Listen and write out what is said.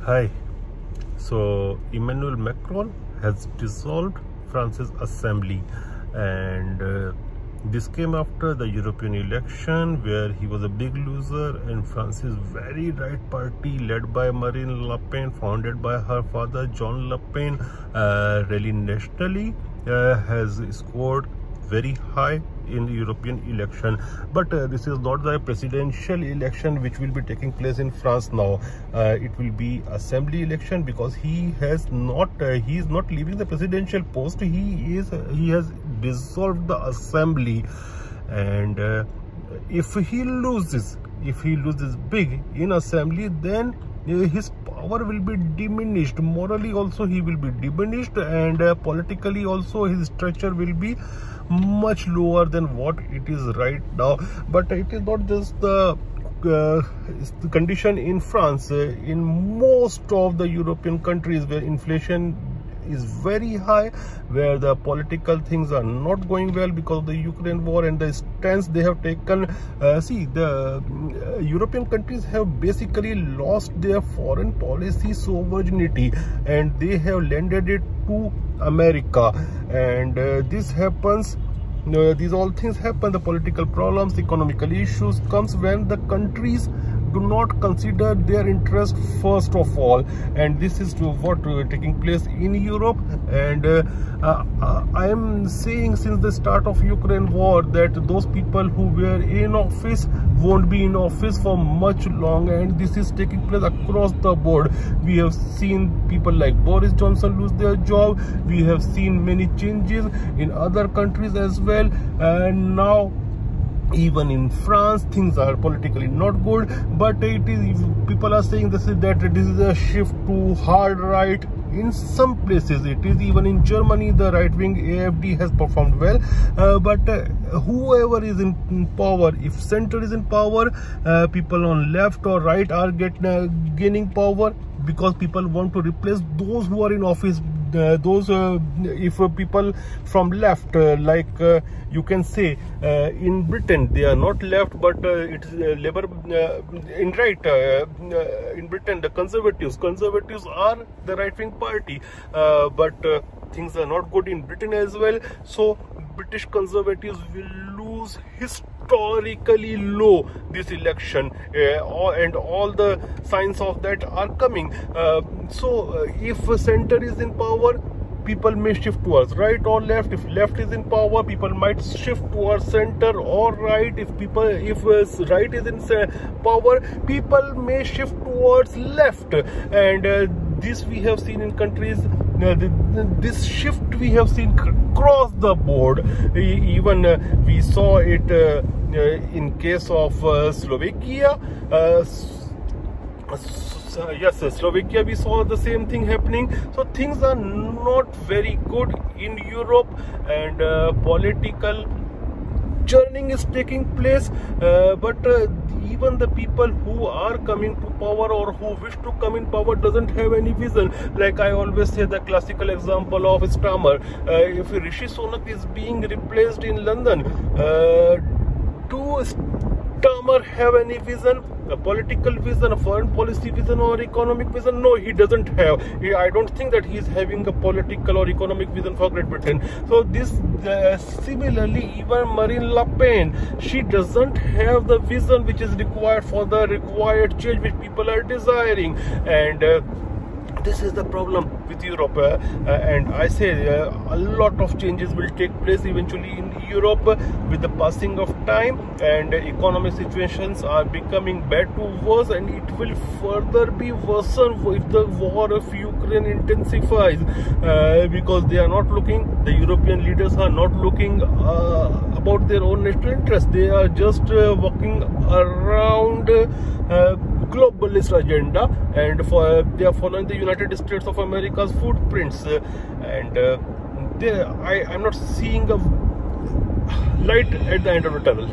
Hi. So Emmanuel Macron has dissolved France's assembly, and this came after the European election where he was a big loser, and France's very right party led by Marine Le Pen, founded by her father Jean Le Pen, really nationally has scored very high in the European election. But this is not the presidential election which will be taking place in France now. It will be assembly election, because he is not leaving the presidential post. He has dissolved the assembly, and if he loses big in assembly, then his power will be diminished. Morally also he will be diminished, and politically also his stature will be much lower than what it is right now. But it is not just the condition in France. In most of the European countries where inflation is very high, where the political things are not going well because of the Ukraine war and the stance they have taken. The European countries have basically lost their foreign policy sovereignty, and they have lended it to America, and this happens. These all things happen. The political problems, economical issues comes when the countries do not consider their interest first of all, and this is what taking place in Europe. And I am saying since the start of Ukraine war that those people who were in office won't be in office for much long, and this is taking place across the board. We have seen people like Boris Johnson lose their job. We have seen many changes in other countries as well, and now even in France things are politically not good. But it is, people are saying this is a shift to hard right. In some places it is. Even in Germany the right-wing AfD has performed well, but whoever is in power, if center is in power, people on left or right are gaining power, because people want to replace those who are in office. If people from left, like you can say in Britain, they are not left, but it's Labour. In right, in Britain, the Conservatives are the right-wing party, but things are not good in Britain as well. So British Conservatives will lose historically low this election, and all the signs of that are coming. So if center is in power, people may shift towards right or left. If left is in power, people might shift towards center or right. If right is in power, people may shift towards left. And this we have seen in countries. This shift we have seen across the board. Even we saw it in case of Slovakia. Yes, Slovakia, we saw the same thing happening. So things are not very good in Europe, and political churning is taking place. But even the people who are coming to power or who wish to come in power doesn't have any vision. Like I always say, the classical example of Starmer. If Rishi Sunak is being replaced in London, do Starmer have any vision? A political vision, a foreign policy vision, or economic vision? No, he doesn't have. I don't think that he is having a political or economic vision for Great Britain. So this similarly, even Marine Le Pen, she doesn't have the vision which is required for the required change which people are desiring. And this is the problem with Europe, and I say a lot of changes will take place eventually in Europe with the passing of time, and economic situations are becoming bad to worse, and it will further be worsened if the war of Ukraine intensifies, because they are not looking, the European leaders are not looking about their own national interests. They are just walking around globalist agenda, and they are following the United States of America's footprints, and I'm not seeing a light at the end of the tunnel.